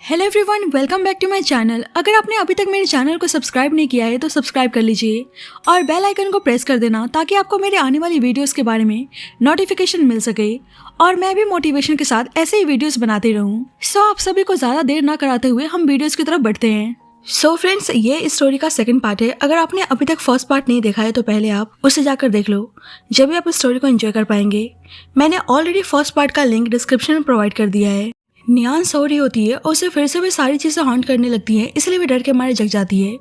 Hello everyone, welcome back to my channel. अगर आपने अभी तक मेरे चैनल को सब्सक्राइब नहीं किया है तो सब्सक्राइब कर लीजिए और बेल आइकन को प्रेस कर देना ताकि आपको मेरे आने वाली वीडियोस के बारे में नोटिफिकेशन मिल सके और मैं भी मोटिवेशन के साथ ऐसे ही वीडियोस बनाते रहूं। सो आप सभी को ज़्यादा देर ना कराते हुए हम वीडियोस की तरफ बढ़ते हैं। सो फ्रेंड्स, ये इस स्टोरी का सेकंड पार्ट है। अगर आपने अभी तक फर्स्ट पार्ट नहीं देखा है तो पहले आप उसे जाकर देख लो, जब भी आप इस स्टोरी को एंजॉय कर पाएंगे। मैंने ऑलरेडी फर्स्ट पार्ट का लिंक डिस्क्रिप्शन में प्रोवाइड कर दिया है। नियान सो रही होती है और उसे फिर से वे सारी चीजें हॉन्ट करने लगती हैं, इसलिए वे डर के मारे जग जाती है।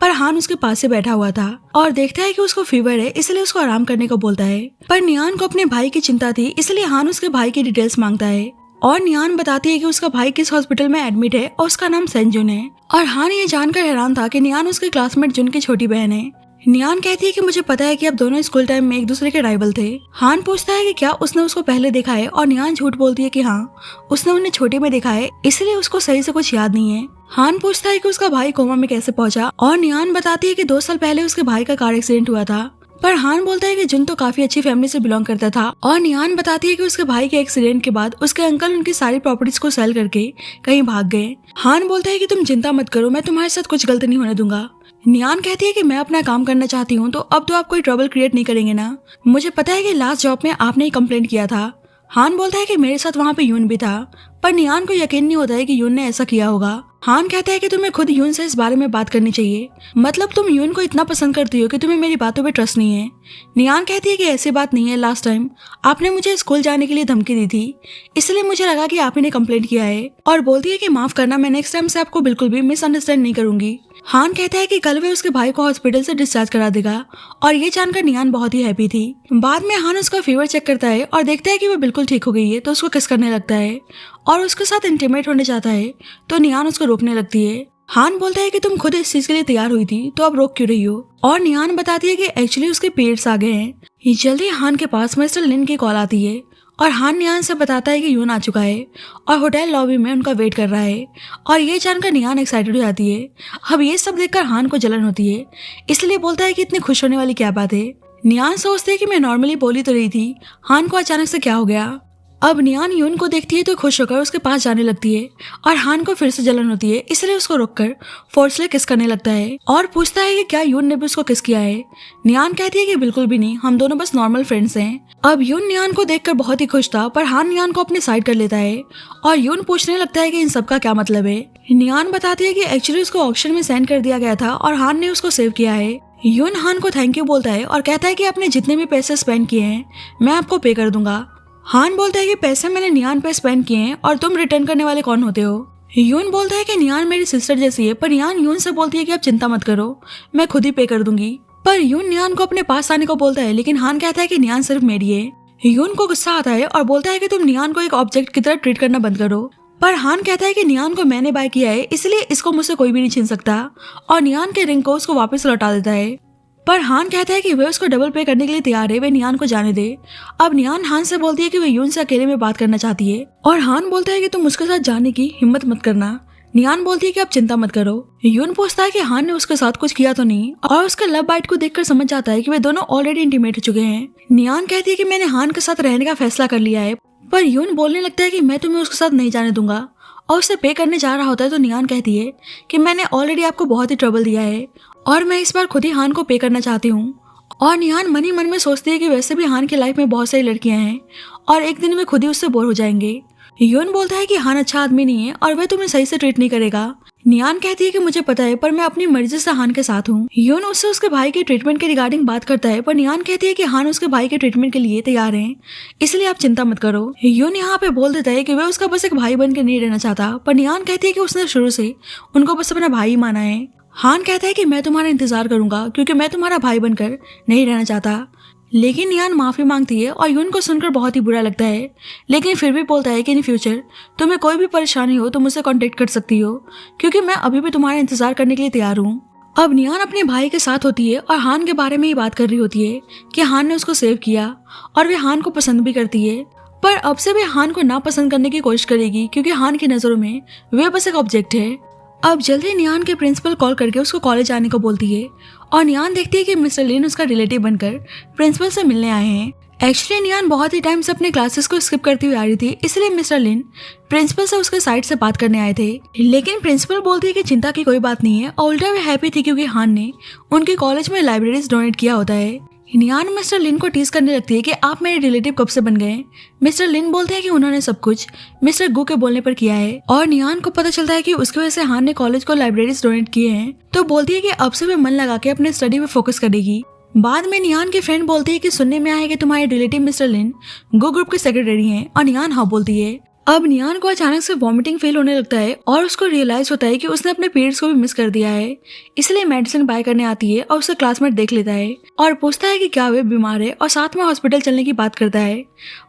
पर हान उसके पास से बैठा हुआ था और देखता है कि उसको फीवर है, इसलिए उसको आराम करने को बोलता है। पर नियान को अपने भाई की चिंता थी, इसलिए हान उसके भाई की डिटेल्स मांगता है और नियान बताती है कि उसका भाई किस हॉस्पिटल में एडमिट है और उसका नाम सेंजुन है। और हान ये जानकर हैरान था कि नियान उसके क्लासमेट जुन की छोटी बहन है। नियान कहती है कि मुझे पता है कि आप दोनों स्कूल टाइम में एक दूसरे के राइवल थे। हान पूछता है कि क्या उसने उसको पहले देखा है और नियान झूठ बोलती है कि हाँ, उसने उन्हें छोटे में देखा है, इसलिए उसको सही से कुछ याद नहीं है। हान पूछता है कि उसका भाई कोमा में कैसे पहुंचा और नियान बताती है कि 2 साल पहले उसके भाई का कार एक्सीडेंट हुआ था। पर हान बोलता है कि जुन तो काफी अच्छी फैमिली से बिलोंग करता था और नियान बताती है कि उसके भाई के एक्सीडेंट के बाद उसके अंकल उनकी सारी प्रॉपर्टीज को सेल करके कहीं भाग गए। हान बोलता है कि तुम चिंता मत करो, मैं तुम्हारे साथ कुछ गलत नहीं होने दूंगा। नियान कहती है कि मैं अपना काम करना चाहती हूँ, तो अब तो आप कोई ट्रबल क्रिएट नहीं करेंगे ना। मुझे पता है कि लास्ट जॉब में आपने ही कंप्लेंट किया था। हान बोलता है कि मेरे साथ वहाँ पे यून भी था, पर नियान को यकीन नहीं होता है कि यून ने ऐसा किया होगा। हान कहता है कि तुम्हें खुद यून से इस बारे में बात करनी चाहिए, मतलब तुम यून को इतना पसंद करती हो कि तुम्हें मेरी बातों पे ट्रस्ट नहीं है। नियान कहती है कि ऐसी बात नहीं है, लास्ट टाइम आपने मुझे स्कूल जाने के लिए धमकी दी थी, इसलिए मुझे लगा कि आप ही ने कंप्लेंट किया है। और बोलती है कि माफ करना, मैं नेक्स्ट टाइम से आपको बिल्कुल भी मिसअंडरस्टैंड नहीं करूंगी। हान कहता है कि कल वे उसके भाई को हॉस्पिटल से डिस्चार्ज करा देगा और ये जानकर नियान बहुत ही हैप्पी थी। बाद में हान उसका फीवर चेक करता है और देखता है कि वो बिल्कुल ठीक हो गई है, तो उसको किस करने लगता है और उसके साथ इंटीमेट होने जाता है, तो नियान उसको रोकने लगती है। हान बोलता है कि तुम खुद इस चीज के लिए तैयार हुई थी, तो अब रोक क्यों रही हो। और नियान बताती है कि एक्चुअली उसके पीरियड्स आ गए हैं। जल्दी हान के पास मिस्टर लिन की कॉल आती है और हान नियान से बताता है कि यून आ चुका है और होटल लॉबी में उनका वेट कर रहा है। और ये जानकर नियान एक्साइटेड हो जाती है। अब ये सब देखकर हान को जलन होती है, इसलिए बोलता है कि इतनी खुश होने वाली क्या बात है। नियान सोचते है कि मैं नॉर्मली बोली तो रही थी, हान को अचानक से क्या हो गया। अब नियान यून को देखती है तो खुश होकर उसके पास जाने लगती है और हान को फिर से जलन होती है, इसलिए उसको रोककर फोर्सली किस करने लगता है और पूछता है कि क्या यून ने भी उसको किस किया है। नियान कहती है कि बिल्कुल भी नहीं, हम दोनों बस नॉर्मल फ्रेंड्स हैं। अब यून नियान को देखकर बहुत ही खुश था, पर हान नियान को अपने साइड कर लेता है और यून पूछने लगता है कि इन सब का क्या मतलब है। नियान बताती है कि एक्चुअली उसको ऑक्शन में सेंड कर दिया गया था और हान ने उसको सेव किया है। यून हान को थैंक यू बोलता है और कहता है कि आपने जितने भी पैसे स्पेंड किए हैं मैं आपको पे कर दूंगा। हान बोलता है कि पैसे मैंने नियान पे स्पेंड किए हैं और तुम रिटर्न करने वाले कौन होते हो। यून बोलता है कि नियान मेरी सिस्टर जैसी है, पर नियान यून से बोलती है कि आप चिंता मत करो, मैं खुद ही पे कर दूंगी। पर यून नियान को अपने पास आने को बोलता है, लेकिन हान कहता है कि नियान सिर्फ मेरी है। यून को गुस्सा आता है और बोलता है कि तुम नियान को एक ऑब्जेक्ट की तरह ट्रीट करना बंद करो। पर हान कहता है कि नियान को मैंने बाय किया है, इसलिए इसको मुझसे कोई भी नहीं छीन सकता और नियान के रिंग को उसको वापस लौटा देता है। पर हान कहता है कि वे उसको डबल पे करने के लिए तैयार है, वे नियान को जाने दे। अब नियान हान से बोलती है कि वे यून से अकेले में बात करना चाहती है और हान बोलता है कि तुम उसके साथ जाने की हिम्मत मत करना। नियान बोलती है कि आप चिंता मत करो। यून पूछता है कि हान ने उसके साथ कुछ किया तो नहीं और उसके लव बाइट को देखकर समझ जाता है कि वे दोनों ऑलरेडी इंटीमेट हो चुके हैं। नियान कहती है कि मैंने हान के साथ रहने का फैसला कर लिया है, पर यून बोलने लगता है कि मैं तुम्हें उसके साथ नहीं जाने दूंगा और उसे पे करने जा रहा होता है, तो नियान कहती है कि मैंने ऑलरेडी आपको बहुत ही ट्रबल दिया है और मैं इस बार खुद ही हान को पे करना चाहती हूँ। और नियान मन ही मन में सोचती है कि वैसे भी हान की लाइफ में बहुत सारी लड़कियां हैं और एक दिन वे खुद ही उससे बोर हो जाएंगे। यून बोलता है कि हान अच्छा आदमी नहीं है और वह तुम्हें सही से ट्रीट नहीं करेगा। नियान कहती है कि मुझे पता है, पर मैं अपनी मर्जी से हान के साथ हूँ। यून उससे उसके भाई के ट्रीटमेंट के रिगार्डिंग बात करता है, पर नियान कहती है कि हान उसके भाई के ट्रीटमेंट के लिए तैयार हैं, इसलिए आप चिंता मत करो। यून यहाँ पे बोल देता है कि वह उसका बस एक भाई बन के नहीं रहना चाहता, पर नियान कहती है कि उसने शुरू से उनको बस अपना भाई माना है। हान कहता है कि मैं तुम्हारा इंतजार करूंगा क्योंकि मैं तुम्हारा भाई बनकर नहीं रहना चाहता। लेकिन नियान माफी मांगती है और यून को सुनकर बहुत ही बुरा लगता है, लेकिन फिर भी बोलता है कि इन फ्यूचर तुम्हें कोई भी परेशानी हो तो मुझसे कांटेक्ट कर सकती हो, क्योंकि मैं अभी भी तुम्हारा इंतजार करने के लिए तैयार हूँ। अब नियान अपने भाई के साथ होती है और हान के बारे में ही बात कर रही होती है कि हान ने उसको सेव किया और वे हान को पसंद भी करती है, पर अब से वे हान को ना पसंद करने की कोशिश करेगी क्योंकि हान की नजरों में वे बस एक ऑब्जेक्ट है। अब जल्दी नियान के प्रिंसिपल कॉल करके उसको कॉलेज आने को बोलती है और नियान देखती है कि मिस्टर लिन उसका रिलेटिव बनकर प्रिंसिपल से मिलने आए हैं। एक्चुअली नियान बहुत ही टाइम से अपने क्लासेस को स्किप करती हुई आ रही थी, इसलिए मिस्टर लिन प्रिंसिपल से उसके साइड से बात करने आए थे। लेकिन प्रिंसिपल बोलती है कि चिंता की कोई बात नहीं है और उल्टा वे हैप्पी थी क्योंकि हान ने उनके कॉलेज में लाइब्रेरीज डोनेट किया होता है। नियान मिस्टर लिन को टीज करने लगती है कि आप मेरे रिलेटिव कब से बन गए। मिस्टर लिन बोलते हैं कि उन्होंने सब कुछ मिस्टर गु के बोलने पर किया है और नियान को पता चलता है कि उसकी वजह से हान ने कॉलेज को लाइब्रेरीज डोनेट किए हैं, तो बोलती है कि अब से वे मन लगा के अपने स्टडी पे फोकस करेगी। बाद में नियान की फ्रेंड बोलती है कि सुनने में आया है कि तुम्हारे रिलेटिव मिस्टर लिन गो ग्रुप के सेक्रेटरी हैं और नियान हाँ बोलती है। अब नियान को अचानक से वॉमिटिंग फील होने लगता है और उसको रियलाइज होता है कि उसने अपने पीरियड्स को भी मिस कर दिया है, इसलिए मेडिसिन बाय करने आती है और उसका क्लासमेट देख लेता है और पूछता है कि क्या वे बीमार है और साथ में हॉस्पिटल चलने की बात करता है।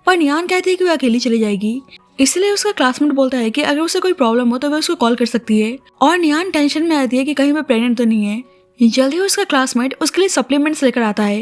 पर नियान कहती है कि वह अकेली चली जाएगी, इसलिए उसका क्लासमेट बोलता है कि अगर उसे कोई प्रॉब्लम हो तो वह उसको कॉल कर सकती है। और नियान टेंशन में आती है कि कहीं वह प्रेग्नेंट तो नहीं है। जल्दी ही उसका क्लासमेट उसके लिए सप्लीमेंट्स लेकर आता है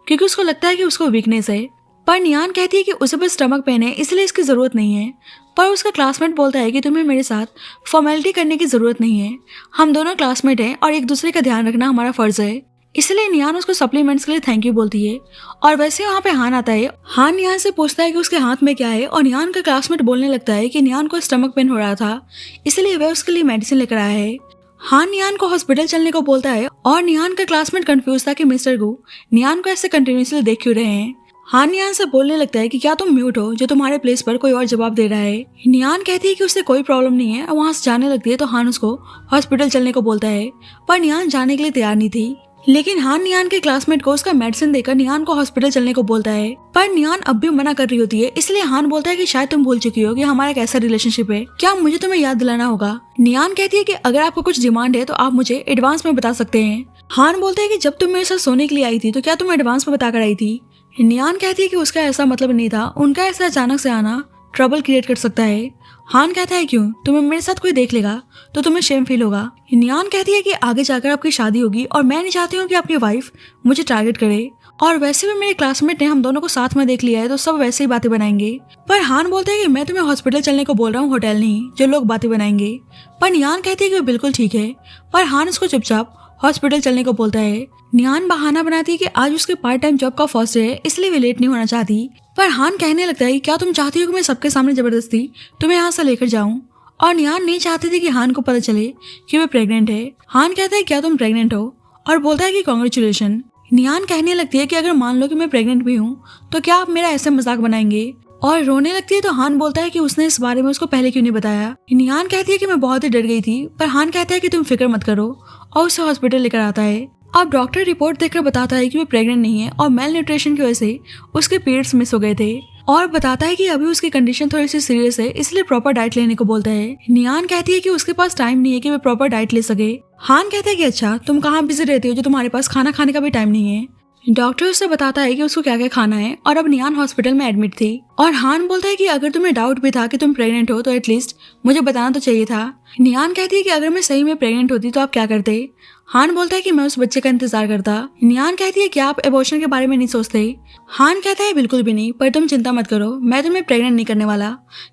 क्योंकि उसको लगता है कि उसको वीकनेस है, पर नियान कहती है कि उसे बस स्टमक पेन है इसलिए इसकी जरूरत नहीं है। पर उसका क्लासमेट बोलता है कि तुम्हें मेरे साथ फॉर्मेलिटी करने की जरूरत नहीं है, हम दोनों क्लासमेट हैं और एक दूसरे का ध्यान रखना हमारा फर्ज है। इसलिए नियान उसको सप्लीमेंट्स के लिए थैंक यू बोलती है और वैसे वहाँ पे हान आता है। हान नियान से पूछता है कि उसके हाथ में क्या है और नियान का क्लासमेट बोलने लगता है कि नियान को स्टमक पेन हो रहा था, इसलिए वह उसके लिए मेडिसिन लेकर आया है। हान नियान को हॉस्पिटल चलने को बोलता है और नियान का क्लासमेट कंफ्यूज था कि मिस्टर गु नियान को ऐसे कंटिन्यूसली देख क्यों रहे हैं। हान नियान से बोलने लगता है कि क्या तुम म्यूट हो जो तुम्हारे प्लेस पर कोई और जवाब दे रहा है। नियान कहती है कि उसे कोई प्रॉब्लम नहीं है और वहाँ से जाने लगती है, तो हान उसको हॉस्पिटल चलने को बोलता है, पर नियान जाने के लिए तैयार नहीं थी। लेकिन हान नियान के क्लासमेट को उसका मेडिसिन देकर नियान को हॉस्पिटल चलने को बोलता है, पर नियान अब भी मना कर रही होती है। इसलिए हान बोलता है कि शायद तुम भूल चुकी हो कि हमारा कैसा रिलेशनशिप है, क्या मुझे तुम्हें याद दिलाना होगा। नियान कहती है कि अगर आपको कुछ डिमांड है तो आप मुझे एडवांस में बता सकते हैं। हान बोलते है कि जब तुम मेरे साथ सोने के लिए आई थी तो क्या तुम एडवांस में बताकर आई थी। नियान कहती है कि उसका ऐसा मतलब नहीं था, उनका ऐसा अचानक से आना ट्रबल क्रिएट कर सकता है। हान कहता है क्यों, तुम्हें मेरे साथ कोई देख लेगा तो तुम्हें शेम फील होगा। नियान कहती है कि आगे जाकर आपकी शादी होगी और मैं नहीं चाहती हूँ कि आपकी वाइफ मुझे टारगेट करे, और वैसे भी मेरे क्लासमेट ने हम दोनों को साथ में देख लिया है तो सब वैसे ही बातें बनाएंगे। पर हान बोलता है कि मैं तुम्हें हॉस्पिटल चलने को बोल रहा हूँ, होटल नहीं जो लोग बातें बनाएंगे। पर नियान कहती है कि वो बिल्कुल ठीक है, पर हान उसको चुपचाप हॉस्पिटल चलने को बोलता है। नियान बहाना बनाती है कि आज उसके पार्ट टाइम जॉब का फर्स्ट डे है इसलिए वे लेट नहीं होना चाहती। पर हान कहने लगता है कि क्या तुम चाहती हो कि मैं सबके सामने जबरदस्ती तुम्हें यहाँ से लेकर जाऊं। और नियान नहीं चाहती थी कि हान को पता चले कि वे प्रेग्नेंट है। हान कहता है क्या तुम प्रेग्नेंट हो और बोलता है कि कांग्रेचुलेशन। नियान कहने लगती है कि अगर मान लो कि मैं प्रेग्नेंट भी हूँ तो क्या आप मेरा ऐसे मजाक बनाएंगे, और रोने लगती है। तो हान बोलता है कि उसने इस बारे में उसको पहले क्यों नहीं बताया। नियान कहती है कि मैं बहुत ही डर गई थी, पर हान कहता है कि तुम फिक्र मत करो और उसे हॉस्पिटल लेकर आता है। अब डॉक्टर रिपोर्ट देखकर बताता है कि वो प्रेग्नेंट नहीं है और मेल न्यूट्रिशन की वजह से उसके पीरियड्स मिस हो गए थे, और बताता है कि अभी उसकी कंडीशन थोड़ी सी सीरियस है इसलिए प्रॉपर डाइट लेने को बोलता है। नियान कहती है कि उसके पास टाइम नहीं है कि वो प्रॉपर डाइट ले सके। हान कहता है कि अच्छा तुम कहाँ बिजी रहती हो जो तुम्हारे पास खाना खाने का भी टाइम नहीं है। डॉक्टर उससे बताता है कि उसको क्या क्या खाना है, और अब नियान हॉस्पिटल में एडमिट थी। और हान बोलता है कि अगर तुम्हें डाउट भी था कि तुम प्रेग्नेंट हो तो एटलीस्ट मुझे बताना तो चाहिए था। नियान कहती है कि अगर मैं सही में प्रेग्नेंट होती तो आप क्या करते। हान बोलता है कि मैं उस बच्चे का इंतजार करता। नियान कहती है कि आप एबॉर्शन के बारे में नहीं सोचते। हान कहता है बिल्कुल भी नहीं, पर तुम चिंता मत करो, मैं तुम्हें प्रेग्नेंट नहीं करने वाला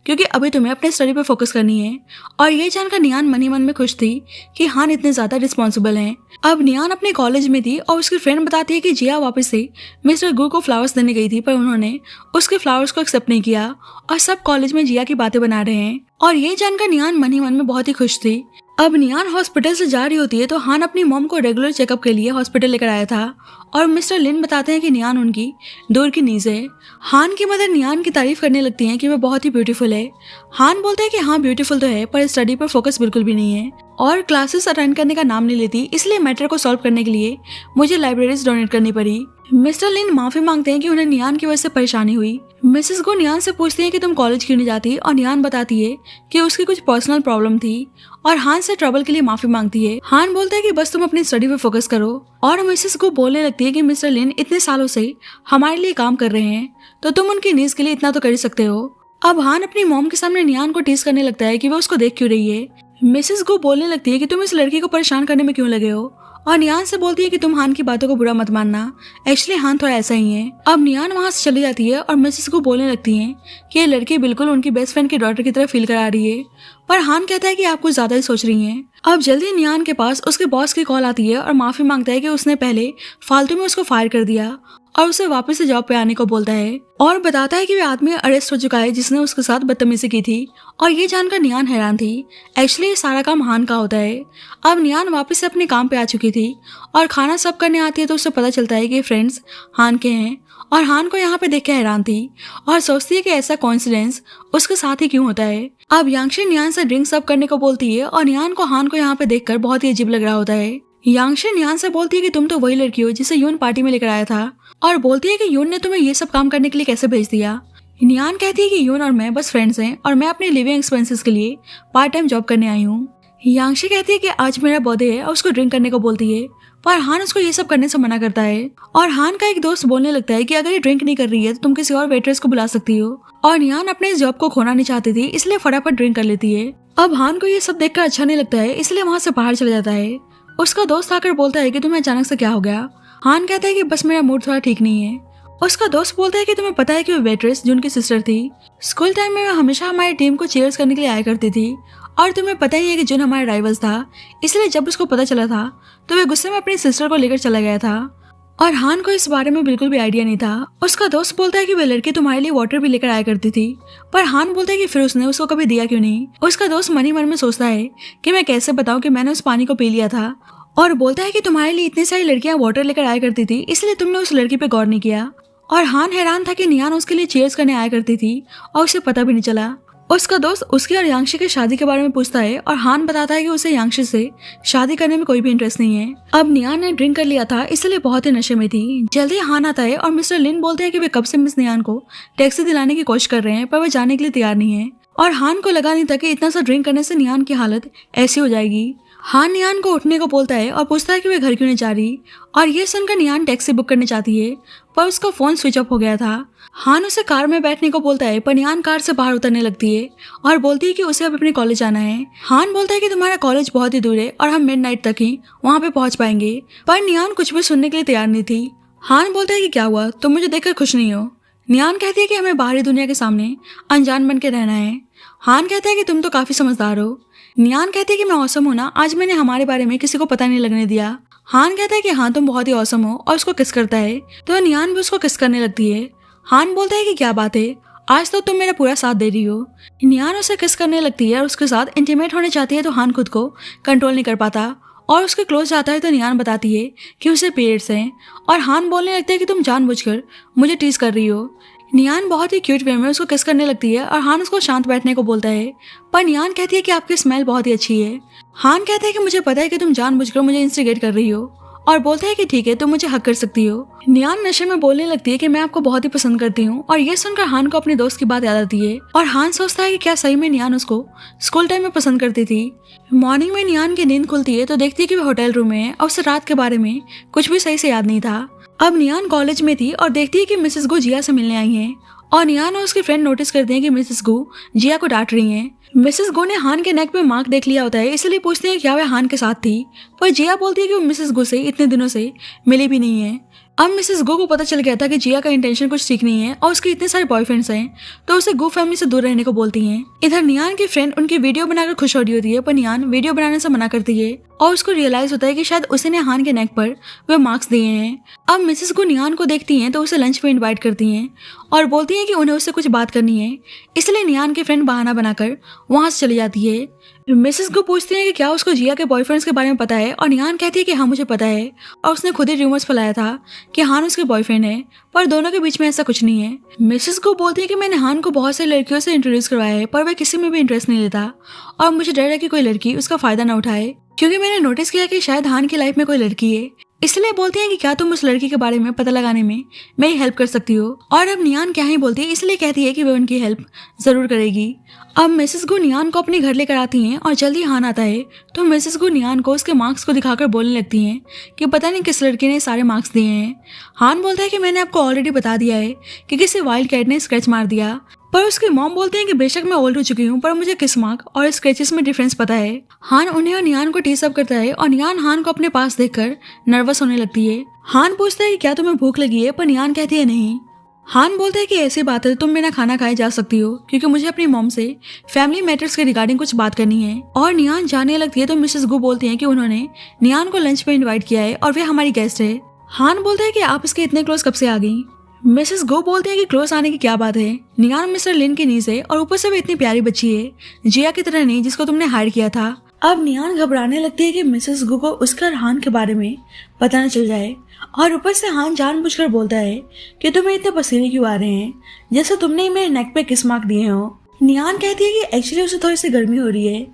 क्योंकि अभी तुम्हें अपने स्टडी पे फोकस करनी है। और ये जानकर नियान मन ही मन में खुश थी कि हान इतने ज्यादा रिस्पॉन्सिबल हैं। अब नियान अपने कॉलेज में थी और उसकी फ्रेंड बताती है कि जिया वापस से मिस्टर गु को फ्लावर्स देने गई थी, पर उन्होंने उसके फ्लावर्स को एक्सेप्ट नहीं किया और सब कॉलेज में जिया की बातें बना रहे हैं। और ये जानकर नियान मन ही मन में बहुत ही खुश थी। अब नियान हॉस्पिटल से जा रही होती है तो हान अपनी मॉम को रेगुलर चेकअप के लिए हॉस्पिटल लेकर आया था, और मिस्टर लिन बताते हैं कि नियान उनकी दूर की नीज है। हान की मदर नियान की तारीफ करने लगती हैं कि वह बहुत ही ब्यूटीफुल है। हान बोलता है कि हाँ ब्यूटीफुल तो है, पर स्टडी पर फोकस बिल्कुल भी नहीं है और क्लासेस अटेंड करने का नाम नहीं लेती, इसलिए मैटर को सॉल्व करने के लिए मुझे लाइब्रेरीज डोनेट करनी पड़ी। मिस्टर लिन माफी मांगते हैं कि उन्हें नियान की वजह से परेशानी हुई। मिसेस गो नियान से पूछती है कि तुम कॉलेज क्यों नहीं जाती, और नियान बताती है कि उसकी कुछ पर्सनल प्रॉब्लम थी और हान से ट्रबल के लिए माफी मांगती है। हान बोलता है कि बस तुम अपनी स्टडी पे फोकस करो, और मिसेस गो बोलने लगती है कि मिस्टर लिन इतने सालों से हमारे लिए काम कर रहे हैं तो तुम उनकी नीज के लिए इतना तो कर ही सकते हो। अब हान अपनी मॉम के सामने नियान को टीज करने लगता है कि वो उसको देख क्यों रही है। मिसेस गो बोलने लगती है कि तुम इस लड़की को परेशान करने में क्यों लगे हो, और नियान से बोलती है कि तुम हान की बातों को बुरा मत मानना, एक्चुअली हान थोड़ा ऐसा ही है। अब नियान वहाँ से चली जाती है और मिसेस को बोलने लगती है कि ये लड़की बिल्कुल उनकी बेस्ट फ्रेंड की डॉटर की तरह फील करा रही है, पर हान कहता है कि आप कुछ ज्यादा ही सोच रही हैं। अब जल्दी नियान के पास उसके बॉस की कॉल आती है और माफी मांगता है कि उसने पहले फालतू में उसको फायर कर दिया, और उसे वापस से जॉब पे आने को बोलता है और बताता है कि वह आदमी अरेस्ट हो चुका है जिसने उसके साथ बदतमीजी की थी। और ये जानकर नियान हैरान थी। एक्चुअली ये सारा काम हान का होता है। अब नियान वापस से अपने काम पे आ चुकी थी और खाना सब करने आती है तो उसे पता चलता है कि फ्रेंड्स हान के हैं और हान को यहाँ पे देख के हैरान थी और सोचती है कि ऐसा कोइंसिडेंस उसके साथ ही क्यों होता है। अब यांगशी नियान से ड्रिंक सर्व करने को बोलती है और नियान को हान को यहाँ पे देखकर बहुत ही अजीब लग रहा होता है। यांगशी नियान से बोलती है कि तुम तो वही लड़की हो जिसे यून पार्टी में लेकर आया था और बोलती है कि यून ने तुम्हें ये सब काम करने के लिए कैसे भेज दिया। नियान कहती है कि यून और मैं बस फ्रेंड्स हैं और मैं अपने लिविंग एक्सपेंसेस के लिए पार्ट टाइम जॉब करने आई हूँ। यांगशी कहती है कि आज मेरा बर्थडे है और उसको ड्रिंक करने को बोलती है पर हान उसको ये सब करने से मना करता है। और हान का एक दोस्त बोलने लगता है कि अगर ये ड्रिंक नहीं कर रही है तो तुम किसी और वेट्रेस को बुला सकती हो। और नियान अपने इस जॉब को खोना नहीं चाहती थी इसलिए फटाफट ड्रिंक कर लेती है। अब हान को ये सब देखकर अच्छा नहीं लगता है इसलिए वहाँ से बाहर चला जाता है। उसका दोस्त आकर बोलता है कि तुम्हें अचानक से क्या हो गया। हान कहता है कि बस मेरा मूड थोड़ा ठीक नहीं है। उसका दोस्त बोलता है कि तुम्हें पता है कि वो वेट्रेस जो उनकी सिस्टर थी स्कूल टाइम में वो हमेशा हमारी टीम को चीयर्स करने के लिए आया करती थी और तुम्हें पता ही है कि जुन हमारा राइवल्स था इसलिए जब उसको पता चला था तो वह गुस्से में अपनी सिस्टर को लेकर चला गया था। और हान को इस बारे में बिल्कुल भी आइडिया नहीं था। उसका दोस्त बोलता है कि वह लड़की तुम्हारे लिए वाटर भी लेकर आया करती थी पर हान बोलता है कि फिर उसने उसको कभी दिया क्यों नहीं। उसका दोस्त मन ही मन में सोचता है कि मैं कैसे बताऊं कि मैंने उस पानी को पी लिया था और बोलता है कि तुम्हारे लिए इतनी सारी लड़कियां वाटर लेकर आया करती थी इसलिए तुमने उस लड़की पे गौर नहीं किया। और हान हैरान था कि नियान उसके लिए चीयर्स करने आया करती थी और उसे पता भी नहीं चला। उसका दोस्त उसकी और यांगशी की शादी के बारे में पूछता है और हान बताता है कि उसे यांगशी से शादी करने में कोई भी इंटरेस्ट नहीं है। अब नियान ने ड्रिंक कर लिया था इसलिए बहुत ही नशे में थी। जल्दी हान आता है और मिस्टर लिन बोलते हैं कि वे कब से मिस नियान को टैक्सी दिलाने की कोशिश कर रहे हैं पर वह जाने के लिए तैयार नहीं है। और हान को लगा नहीं था कि इतना सा ड्रिंक करने से नियान की हालत ऐसी हो जाएगी। हान नियान को उठने को बोलता है और पूछता है कि वे घर क्यों नहीं जा रही। और ये सुनकर नियान टैक्सी बुक करने चाहती है पर उसका फोन स्विच ऑफ हो गया था। हान उसे कार में बैठने को बोलता है पर नियान कार से बाहर उतरने लगती है और बोलती है कि उसे अब अपने कॉलेज जाना है। हान बोलता है कि तुम्हारा कॉलेज बहुत ही दूर है और हम मिडनाइट तक ही वहाँ पे पहुँच पाएंगे पर नियान कुछ भी सुनने के लिए तैयार नहीं थी। हान बोलता है कि क्या हुआ, तुम मुझे देखकर खुश नहीं हो। नियान कहती है कि हमें बाहरी दुनिया के सामने अनजान बन के रहना है। हान कहता है कि तुम तो काफी समझदार हो। नियान कहती है कि मैं औसम हूं ना, आज मैंने हमारे बारे में किसी को पता नहीं लगने दिया। हान कहता है कि हाँ तुम बहुत ही औसम हो और उसको किस करता है तो नियान भी उसको किस करने लगती है। हान बोलता है कि क्या बात है, आज तो तुम मेरा पूरा साथ दे रही हो। नियान उसे किस करने लगती है और उसके साथ इंटीमेट होने चाहती है तो हान खुद को कंट्रोल नहीं कर पाता और उसके क्लोज जाता है तो नियान बताती है कि उसे पीरियड्स हैं और हान बोलने लगता है कि तुम जानबूझकर मुझे टीज कर रही हो। नियान बहुत ही क्यूट वे में उसको किस करने लगती है और हान उसको शांत बैठने को बोलता है पर नियान कहती है कि आपकी स्मेल बहुत ही अच्छी है। हान कहता है कि मुझे पता है कि तुम जानबूझकर मुझे इंस्टिगेट कर रही हो और बोलता है कि ठीक है तुम मुझे हक कर सकती हो। नियान नशे में बोलने लगती है कि मैं आपको बहुत ही पसंद करती हूँ और ये सुनकर हान को अपने दोस्त की बात याद आती है और हान सोचता है कि क्या सही में नियान उसको स्कूल टाइम में पसंद करती थी। मॉर्निंग में नियान की नींद खुलती है तो देखती है कि वो होटल रूम में है और उसे रात के बारे में कुछ भी सही से याद नहीं था। अब नियान कॉलेज में थी और देखती है कि मिसेस गो जिया से मिलने आई हैं और नियान और उसके फ्रेंड नोटिस करते हैं कि मिसेस गो जिया को डांट रही हैं। मिसेस गो ने हान के नेक पे मार्क देख लिया होता है इसलिए पूछते हैं क्या वह हान के साथ थी पर जिया बोलती है कि वो मिसेस गो से इतने दिनों से मिली भी नहीं है। अब मिसेस गो को पता चल गया था कि जिया का इंटेंशन कुछ ठीक नहीं है और उसके इतने सारे बॉयफ्रेंड्स हैं तो उसे गो फैमिली से दूर रहने को बोलती हैं। इधर नियान की फ्रेंड उनकी वीडियो बनाकर खुश हो रही होती है पर नियान वीडियो बनाने से मना करती है और उसको रियलाइज होता है कि शायद उसी ने हान के नेक पर वे मार्क्स दिए हैं। अब मिसेस गो नियान को देखती हैं तो उसे लंच पे इनवाइट करती हैं और बोलती हैं कि उन्हें उससे कुछ बात करनी है इसलिए नियान की फ्रेंड बहाना बनाकर वहां से चली जाती है। मिसेस को पूछती है कि क्या उसको जिया के बॉयफ्रेंड्स के बारे में पता है और नियान कहती है कि हाँ मुझे पता है और उसने खुद ही रूमर्स फैलाया था कि हान उसके बॉयफ्रेंड है पर दोनों के बीच में ऐसा कुछ नहीं है। मिसेस को बोलती है कि मैंने हान को बहुत सारी लड़कियों से इंट्रोड्यूस करवाया है पर वह किसी में भी इंटरेस्ट नहीं लेता और मुझे डर है कि कोई लड़की उसका फायदा न उठाए क्योंकि मैंने नोटिस किया कि शायद हान की लाइफ में कोई लड़की है इसलिए बोलती हैं कि क्या तुम उस लड़की के बारे में पता लगाने में मेरी हेल्प कर सकती हो। और अब नियान क्या ही बोलती है इसलिए कहती है कि वह उनकी हेल्प जरूर करेगी। अब मिसेस गो नियान को अपने घर लेकर आती हैं और जल्दी हान आता है तो मिसेस गो नियान को उसके मार्क्स को दिखाकर बोलने लगती हैं कि पता नहीं किस लड़के ने सारे मार्क्स दिए हैं। हान बोलता है कि मैंने आपको ऑलरेडी बता दिया है कि किसी वाइल्ड कैट ने स्क्रैच मार दिया पर उसके मॉम बोलते हैं कि बेशक मैं ओल्ड हो चुकी हूँ पर मुझे किस मार्क और स्क्रैचेस में डिफरेंस पता है। हान उन्हें और नियान को टीस अप करता है और नियान हान को अपने पास देखकर नर्वस होने लगती है। हान पूछता है कि क्या तुम्हें भूख लगी है पर नियान कहती है नहीं। हान बोलता है कि ऐसी बात है तुम बिना खाना खाए जा सकती हो क्योंकि मुझे अपनी मॉम से फैमिली मैटर्स के रिगार्डिंग कुछ बात करनी है। और नियान जाने लगती है तो मिसेस गो बोलती है कि उन्होंने नियान को लंच पे इनवाइट किया है और वे हमारी गेस्ट है। हान बोलता है कि आप इसके इतने क्लोज कब से आ गई। मिसेस गो बोलते हैं कि क्लोज आने की क्या बात है, नियान मिस्टर लिन की नीज है और ऊपर से भी इतनी प्यारी बच्ची है, जिया की तरह नहीं जिसको तुमने हायर किया था। अब नियान घबराने लगती है कि मिसेस गो को उसका और हान के बारे में पता न चल जाए, और ऊपर से हान जानबूझकर बोलता है कि तुम्हें इतने पसीने क्यों आ रहे हैं, जैसे तुमने मेरे नेक पे किस मार्क दिए हो। नियान कहती है कि एक्चुअली उसे थोड़ी सी गर्मी हो रही है,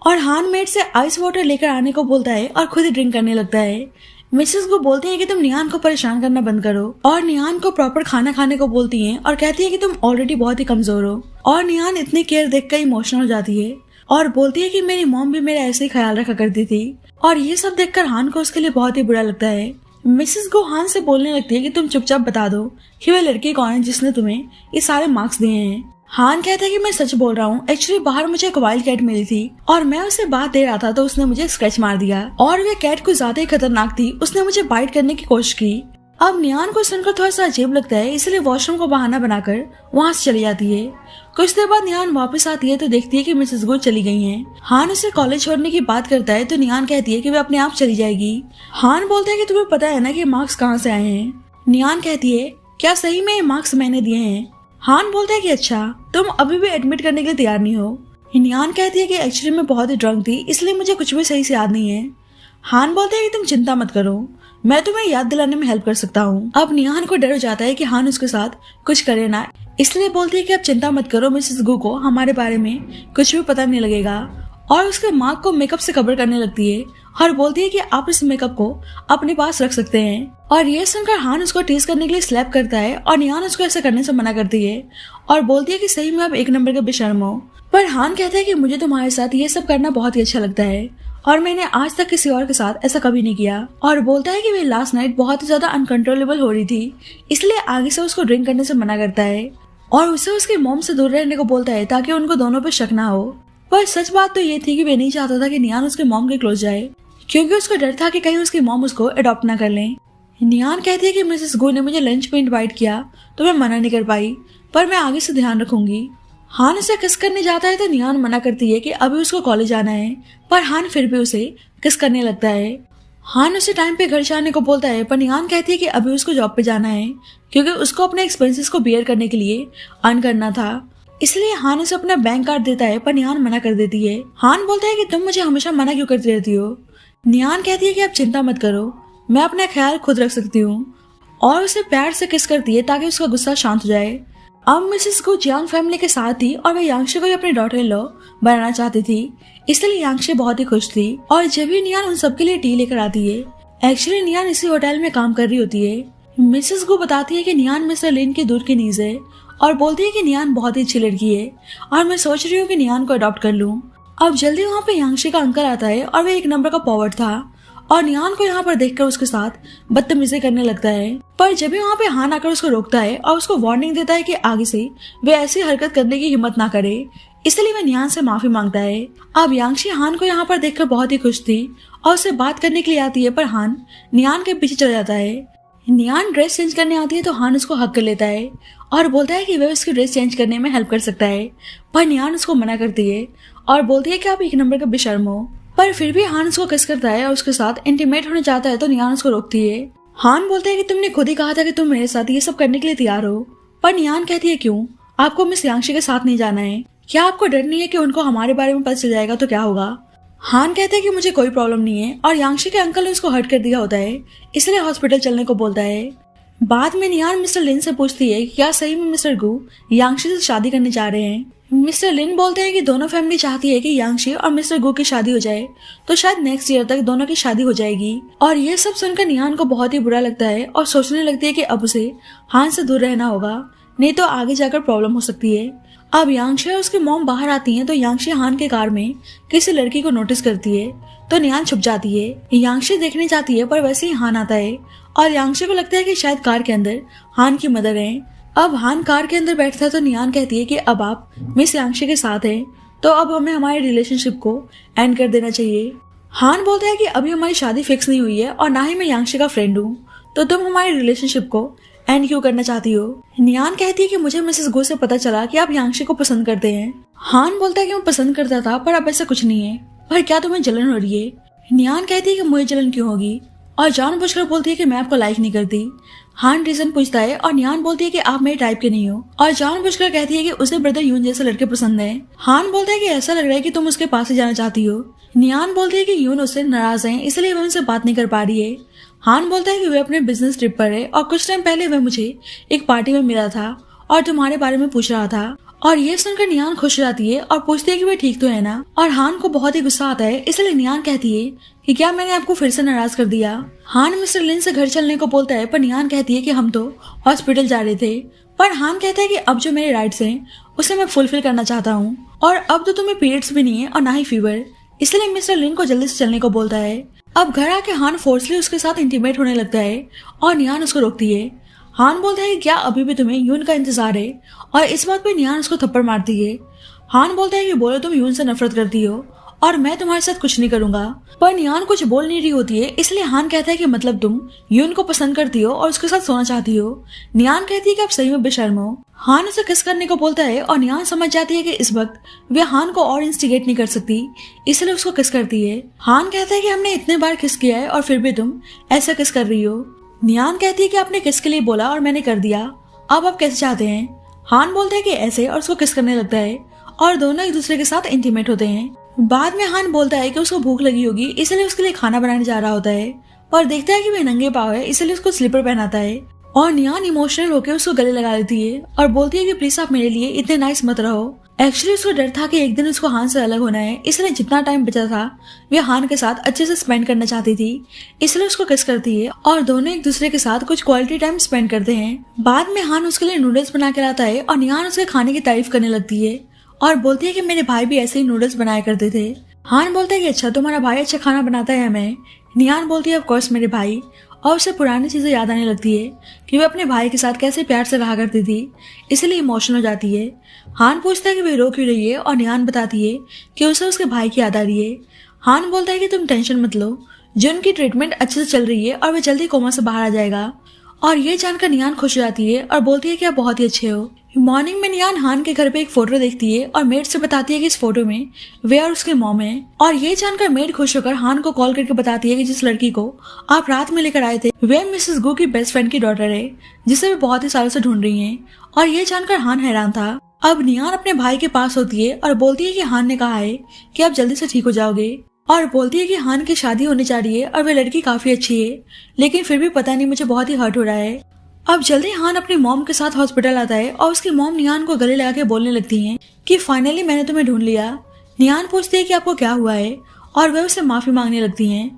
और हान मेड से आइस वाटर लेकर आने को बोलता है और खुद ही ड्रिंक करने लगता है। मिसेस को बोलती है कि तुम नियान को परेशान करना बंद करो, और नियान को प्रॉपर खाना खाने को बोलती हैं और कहती है कि तुम ऑलरेडी बहुत ही कमजोर हो। और नियान इतनी केयर देखकर इमोशनल हो जाती है और बोलती है कि मेरी मॉम भी मेरा ऐसे ही ख्याल रखा करती थी, और ये सब देखकर हान को उसके लिए बहुत ही बुरा लगता है। मिसेस गो हान से बोलने लगती है कि तुम चुपचाप बता दो कि वह लड़की कौन है जिसने तुम्हें ये सारे मार्क्स दिए हैं। हान कहता है कि मैं सच बोल रहा हूँ, एक्चुअली बाहर मुझे एक वाइल्ड कैट मिली थी और मैं उसे बात दे रहा था तो उसने मुझे स्क्रैच मार दिया, और वह कैट कुछ ज्यादा ही खतरनाक थी, उसने मुझे बाइट करने की कोशिश की। अब नियान को सुनकर थोड़ा सा अजीब लगता है, इसलिए वॉशरूम को बहाना बनाकर वहाँ से चली जाती है। कुछ देर बाद नियान वापस आती है तो देखती है कि मिसेस गो चली गई हैं। हान उसे कॉलेज छोड़ने की बात करता है तो नियान कहती है कि वह अपने आप चली जाएगी। हान बोलता है कि तुम्हें पता है ना कि मार्क्स कहाँ से आए हैं। नियान कहती है क्या सही में मार्क्स मैंने दिए हैं। हान बोलता है कि अच्छा, तुम अभी भी एडमिट करने के लिए तैयार नहीं हो। नियान कहती है कि एक्चुअली मैं बहुत ही ड्रंक थी, इसलिए मुझे कुछ भी सही से याद नहीं है। हान बोलता है कि तुम चिंता मत करो, मैं तुम्हें याद दिलाने में हेल्प कर सकता हूँ। अब नियान को डर हो जाता है कि हान उसके साथ कुछ करे ना, इसलिए बोलती है कि अब चिंता मत करो, मिसेस गो को हमारे बारे में कुछ भी पता नहीं लगेगा, और उसके मार्क को मेकअप से कवर करने लगती है और बोलती है कि आप इस मेकअप को अपने पास रख सकते हैं। और ये सुनकर हान उसको टीज करने के लिए स्लैप करता है और नियान उसको ऐसा करने से मना करती है और बोलती है कि सही में आप एक नंबर के बेशर्म हो। पर हान कहता है कि मुझे तुम्हारे साथ ये सब करना बहुत ही अच्छा लगता है और मैंने आज तक किसी और के साथ ऐसा कभी नहीं किया, और बोलता है कि वे लास्ट नाइट बहुत ही ज्यादा अनकंट्रोलेबल हो रही थी, इसलिए आगे से उसको ड्रिंक करने से मना करता है और उसे उसके मॉम से दूर रहने को बोलता है ताकि उनको दोनों पे शक ना हो। पर सच बात तो ये थी कि वे नहीं चाहता था कि नियान उसके मॉम के क्लोज जाए, क्योंकि उसको डर था कि कहीं उसकी मॉम उसको अडॉप्ट ना कर लें। नियान कहती है कि मिसेस गो ने मुझे लंच पे इनवाइट किया तो मैं मना नहीं कर पाई, पर मैं आगे से ध्यान रखूंगी। हान उसे किस करने जाता है तो नियान मना करती है कि अभी उसको कॉलेज आना है, पर हान फिर भी उसे किस करने लगता है। हान उसे टाइम पे घर जाने को बोलता है, पर नियान कहती है कि अभी उसको जॉब पे जाना है क्योंकि उसको अपने एक्सपेंसेस को बियर करने के लिए अर्न करना था, इसलिए हान उसे अपना बैंक कार्ड देता है, पर नियान मना कर देती है। हान बोलता है कि तुम मुझे हमेशा मना क्यों करती रहती हो। नियान कहती है कि आप चिंता मत करो, मैं अपना ख्याल खुद रख सकती हूँ, और उसे प्यार से किस करती है ताकि उसका गुस्सा शांत हो जाए। अब मिसेस को जियांग फैमिली के साथ थी और वह यांगशी को ही अपनी डॉटर इन लॉ बनाना चाहती थी, इसलिए यांगशी बहुत ही खुश थी। और जब भी नियान उन सबके लिए टी लेकर आती है, एक्चुअली नियान इसी होटल में काम कर रही होती है। मिसेस को बताती है कि नियान मिस्टर लिन की दूर की नीज है और बोलती है कि नियान बहुत ही अच्छी लड़की है और मैं सोच रही हूँ कि नियान को अडॉप्ट कर लूँ। अब जल्दी वहाँ पे यांगशी का अंकल आता है और वह एक नंबर का पॉवर्ड था और नियान को यहाँ पर देखकर उसके साथ बदतमीजी करने लगता है, पर जब भी वहाँ पे हान आकर उसको रोकता है और उसको वार्निंग देता है कि आगे से वे ऐसी हरकत करने की हिम्मत ना करे, इसलिए वह नियान से माफी मांगता है। अब यांगशी हान को यहाँ पर देखकर बहुत ही खुश थी और उससे बात करने के लिए आती है, पर हान नियान के पीछे चला जाता है। नियान ड्रेस चेंज करने आती है तो हान उसको हक कर लेता है और बोलता है कि वह उसकी ड्रेस चेंज करने में हेल्प कर सकता है, पर नियान उसको मना करती है और बोलती है कि आप एक नंबर का बेशर्म हो। पर फिर भी हान उसको किस करता है और उसके साथ इंटीमेट होने चाहता है तो नियान उसको रोकती है। हान बोलता है कि तुमने खुद ही कहा था कि तुम मेरे साथ ये सब करने के लिए तैयार हो, पर नियान कहती है क्यों, आपको मिस यांगशी के साथ नहीं जाना है, क्या आपको डर नहीं है कि उनको हमारे बारे में पता चल जाएगा तो क्या होगा। हान कहते हैं कि मुझे कोई प्रॉब्लम नहीं है और यांगशी के अंकल ने उसको हर्ट कर दिया होता है, इसलिए हॉस्पिटल चलने को बोलता है। बाद में नियान मिस्टर लिन से पूछती है कि क्या सही में मिस्टर गु यांगशी से शादी करने जा रहे हैं। मिस्टर लिन बोलते हैं कि दोनों फैमिली चाहती है कि यांगशी और मिस्टर गु की शादी हो जाए, तो शायद नेक्स्ट ईयर तक दोनों की शादी हो जाएगी। और ये सब सुनकर नियान को बहुत ही बुरा लगता है और सोचने लगती है कि अब उसे हान से दूर रहना होगा, नहीं तो आगे जाकर प्रॉब्लम हो सकती है। अब यांगशी और उसकी मॉम बाहर आती हैं तो यांगशी हान के कार में किसी लड़की को नोटिस करती है तो नियान छुप जाती है। यांगशी देखने जाती है पर वैसे ही हान आता है और यांगशी को लगता है कि शायद कार के अंदर हान की मदर है। अब हान कार के अंदर बैठता है तो नियान कहती है कि अब आप मिस यांगशी के साथ हैं, तो अब हमें हमारे रिलेशनशिप को एंड कर देना चाहिए। हान बोलता है कि अभी हमारी शादी फिक्स नहीं हुई है और ना ही मैं यांगशी का फ्रेंड हूँ, तो तुम हमारे रिलेशनशिप को एंड क्यों करना चाहती हो। नियान कहती है कि मुझे मिसेस गो से पता चला कि आप यांगशी को पसंद करते हैं। हान बोलता है कि मैं पसंद करता था पर अब ऐसा कुछ नहीं है, पर क्या तुम्हें जलन हो रही है। नियान कहती है कि मुझे जलन क्यों होगी, और जानबूझकर बोलती है कि मैं आपको लाइक नहीं करती। हान रीजन पूछता है और नियान बोलती है कि आप मेरे टाइप के नहीं हो और जानबूझकर कहती है कि उसे ब्रदर यून जैसे लड़के पसंद है। हान बोलता है कि ऐसा लग रहा है कि तुम उसके पास ही जाना चाहती हो। नियान बोलती है कि यून उससे नाराज है इसलिए वह उनसे बात नहीं कर पा रही है। हान बोलता है कि वह अपने बिजनेस ट्रिप पर है और कुछ टाइम पहले वह मुझे एक पार्टी में मिला था और तुम्हारे बारे में पूछ रहा था। और ये सुनकर नियान खुश हो जाती है और पूछती है कि वह ठीक तो है ना। और हान को बहुत ही गुस्सा आता है इसलिए नियान कहती है कि क्या मैंने आपको फिर से नाराज कर दिया। हान मिस्टर लिन से घर चलने को बोलता है पर नियान कहती है कि हम तो हॉस्पिटल जा रहे थे। पर हान कहता है कि अब जो मेरे राइट्स हैं उसे मैं फुलफिल करना चाहता हूँ और अब तो तुम्हें पीरियड्स भी नहीं है और ना ही फीवर, इसलिए मिस्टर लिन को जल्दी से चलने को बोलता है। अब घर आके हान फोर्सली उसके साथ इंटीमेट होने लगता है और नियान उसको रोकती है। हान बोलता है कि क्या अभी भी तुम्हें यून का इंतजार है और इस बात पे नियान उसको थप्पड़ मारती है। हान बोलता है कि बोलो तुम यून से नफरत करती हो और मैं तुम्हारे साथ कुछ नहीं करूंगा। पर नियान कुछ बोल नहीं रही होती है इसलिए हान कहता है कि मतलब तुम यून को पसंद करती हो और उसके साथ सोना चाहती हो। नियान कहती है कि आप सही में बेशर्म हो। हान उसे किस करने को बोलता है और नियान समझ जाती है कि इस वक्त वे हान को और इंस्टिगेट नहीं कर सकती इसलिए उसको किस करती है। हान कहता है कि हमने इतने बार किस किया है और फिर भी तुम ऐसा किस कर रही हो। नियान कहती है कि आपने किस के लिए बोला और मैंने कर दिया, अब आप कैसे चाहते हैं। हान बोलता है कि ऐसे और उसको किस करने लगता है और दोनों एक दूसरे के साथ इंटीमेट होते हैं। बाद में हान बोलता है कि उसको भूख लगी होगी इसलिए उसके लिए खाना बनाने जा रहा होता है और देखता है कि वे नंगे पाँव है इसलिए उसको स्लीपर पहनाता है और नियान इमोशनल होकर उसको गले लगा लेती है और बोलती है कि प्लीज आप मेरे लिए इतने नाइस मत रहो। एक्चुअली उसको डर था कि एक दिन उसको हान से अलग होना है इसलिए जितना टाइम बचा था वे हान के साथ अच्छे से स्पेंड करना चाहती थी इसलिए उसको किस करती है और दोनों एक दूसरे के साथ कुछ क्वालिटी टाइम स्पेंड करते हैं। बाद में हान उसके लिए नूडल्स बना के लाता है और नियान उसके खाने की तारीफ करने लगती है और बोलती है कि मेरे भाई भी ऐसे ही नूडल्स बनाया करते थे। हान बोलता है कि अच्छा तुम्हारा भाई अच्छा खाना बनाता है हमें। नियान बोलती है ऑफ कोर्स मेरे भाई, और उसे पुरानी चीजें याद आने लगती है कि वह अपने भाई के साथ कैसे प्यार से रहा करती थी इसलिए इमोशनल हो जाती है। हान पूछता है कि वे रो क्यों रही है और नियान बताती है कि उसे उसके भाई की याद आ रही है। हान बोलता है कि तुम टेंशन मत लो, जुन की ट्रीटमेंट अच्छे से चल रही है और वह जल्दी कोमा से बाहर आ जाएगा। और ये जानकर नियान खुश हो जाती है और बोलती है कि आप बहुत ही अच्छे हो। मॉर्निंग में नियान हान के घर पे एक फोटो देखती है और मेड से बताती है कि इस फोटो में वे और उसके मॉम है। और ये जानकर मेड खुश होकर हान को कॉल करके बताती है कि जिस लड़की को आप रात में लेकर आए थे वे मिसेस गो की बेस्ट फ्रेंड की डॉटर है जिसे वे बहुत ही सालों से ढूंढ रही हैं। और ये जानकर हान हैरान था। अब नियान अपने भाई के पास होती है और बोलती है कि हान ने कहा है कि आप जल्दी से ठीक हो जाओगे और बोलती है कि हान की शादी होने जा रही है और वह लड़की काफी अच्छी है लेकिन फिर भी पता नहीं मुझे बहुत ही हर्ट हो रहा है। अब जल्दी हान अपनी मॉम के साथ हॉस्पिटल आता है और उसकी मॉम नियान को गले लगा के बोलने लगती हैं कि फाइनली मैंने तुम्हें ढूंढ लिया। नियान पूछती है कि आपको क्या हुआ है और वह उससे माफी मांगने लगती हैं।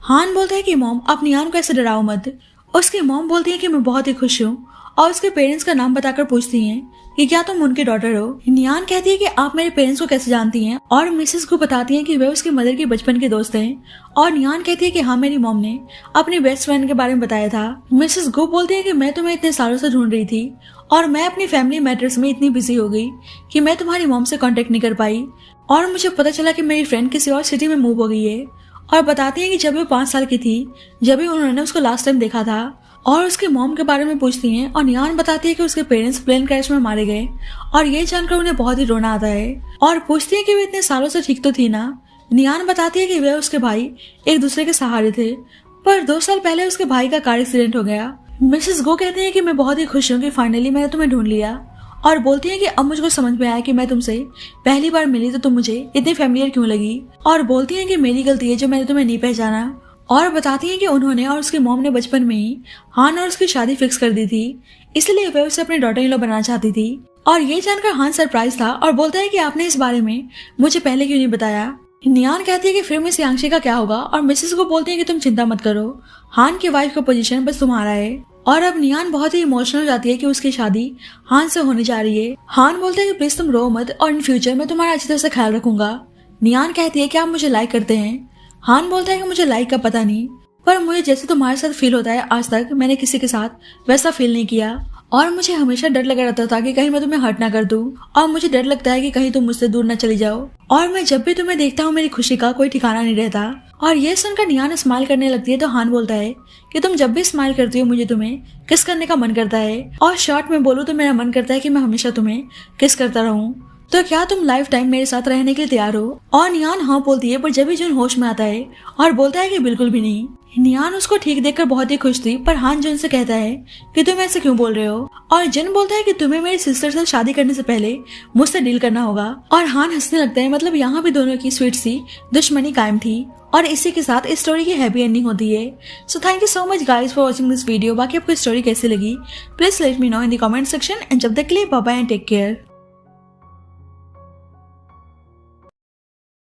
हान बोलता है कि मॉम आप नियान को ऐसे डराओ मत। उसकी मॉम बोलती है कि मैं बहुत ही खुश हूँ और उसके पेरेंट्स का नाम बताकर पूछती हैं कि क्या तुम उनकी डॉटर हो। नियान कहती है कि आप मेरे पेरेंट्स को कैसे जानती हैं और मिसेस को बताती हैं कि वे उसकी मदर के बचपन के दोस्त हैं। और नियान कहती है कि हाँ मेरी मॉम ने अपनी बेस्ट फ्रेंड के बारे में बताया था। मिसेस गो बोलती है कि मैं तुम्हें इतने सालों से ढूंढ रही थी और मैं अपनी फैमिली मैटर्स में इतनी बिजी हो गई कि मैं तुम्हारी मॉम से कांटेक्ट नहीं कर पाई और मुझे पता चला कि मेरी फ्रेंड किसी और सिटी में मूव हो गई है। और बताती है कि जब वो 5 साल की थी जब भी उन्होंने उसको लास्ट टाइम देखा था और उसके मॉम के बारे में पूछती हैं और नियान बताती है कि उसके पेरेंट्स प्लेन क्रैश में मारे गए और ये जानकर उन्हें बहुत ही रोना आता है और पूछती है कि वे इतने सालों से ठीक तो थी ना। नियान बताती है कि वे उसके भाई एक दूसरे के सहारे थे पर 2 साल पहले उसके भाई का कार एक्सीडेंट हो गया। मिसेस गो कहती है कि मैं बहुत ही खुश हूँ कि फाइनली मैंने तुम्हें ढूंढ लिया और बोलती है कि अब मुझको समझ में आया कि मैं तुमसे पहली बार मिली तो तुम मुझे इतनी फेमिलियर क्यों लगी और बोलती है कि मेरी गलती है जो मैंने तुम्हें नहीं पहचाना। और बताती हैं कि उन्होंने और उसकी मॉम ने बचपन में ही हान और उसकी शादी फिक्स कर दी थी इसलिए वह उसे अपनी डॉटर इन लॉ बनाना चाहती थी। और ये जानकर हान सरप्राइज था और बोलता है कि आपने इस बारे में मुझे पहले क्यों नहीं बताया। नियान कहती है कि फिर मिस यांशी का क्या होगा और मिसेस को बोलती है कि तुम चिंता मत करो, हान की वाइफ का पोजीशन बस तुम्हारा है। और अब नियान बहुत ही इमोशनल हो जाती है कि उसकी शादी हान से होने जा रही है। हान बोलते हैं कि प्लीज तुम रो मत और इन फ्यूचर मैं तुम्हारा अच्छी तरह से ख्याल रखूंगा। नियान कहती है कि आप मुझे लाइक करते हैं। हान बोलता है कि मुझे लाइक का पता नहीं पर मुझे जैसे तुम्हारे साथ फील होता है आज तक मैंने किसी के साथ वैसा फील नहीं किया और मुझे हमेशा डर लगा रहता था कि कहीं मैं तुम्हें हर्ट ना कर दूं और मुझे डर लगता है कि कहीं तुम मुझसे दूर ना चली जाओ और मैं जब भी तुम्हें देखता हूँ मेरी खुशी का कोई ठिकाना नहीं रहता। और ये सुनकर नियान स्माइल करने लगती है तो हान बोलता है कि तुम जब भी स्माइल करती हो मुझे तुम्हें किस करने का मन करता है और शॉर्ट में बोलूँ तो मेरा मन करता है कि मैं हमेशा तुम्हें किस करता रहूं। तो क्या तुम लाइफ टाइम मेरे साथ रहने के लिए तैयार हो? और नियान हाँ बोलती है, पर जब भी जुन होश में आता है और बोलता है कि बिल्कुल भी नहीं। नियान उसको ठीक देखकर बहुत ही खुश थी, पर हान जुन से कहता है कि तुम ऐसे क्यों बोल रहे हो। और जुन बोलता है कि तुम्हें मेरी सिस्टर से शादी करने से पहले मुझसे डील करना होगा। और हान हंसने लगता है, मतलब यहाँ भी दोनों की स्वीट सी दुश्मनी कायम थी। और इसी के साथ इस स्टोरी की हैप्पी एंडिंग होती है। So thank you so much guys for watching this video. बाकी आपको स्टोरी कैसी लगी please let me know in the comment section. And जब तक के लिए bye bye and take care.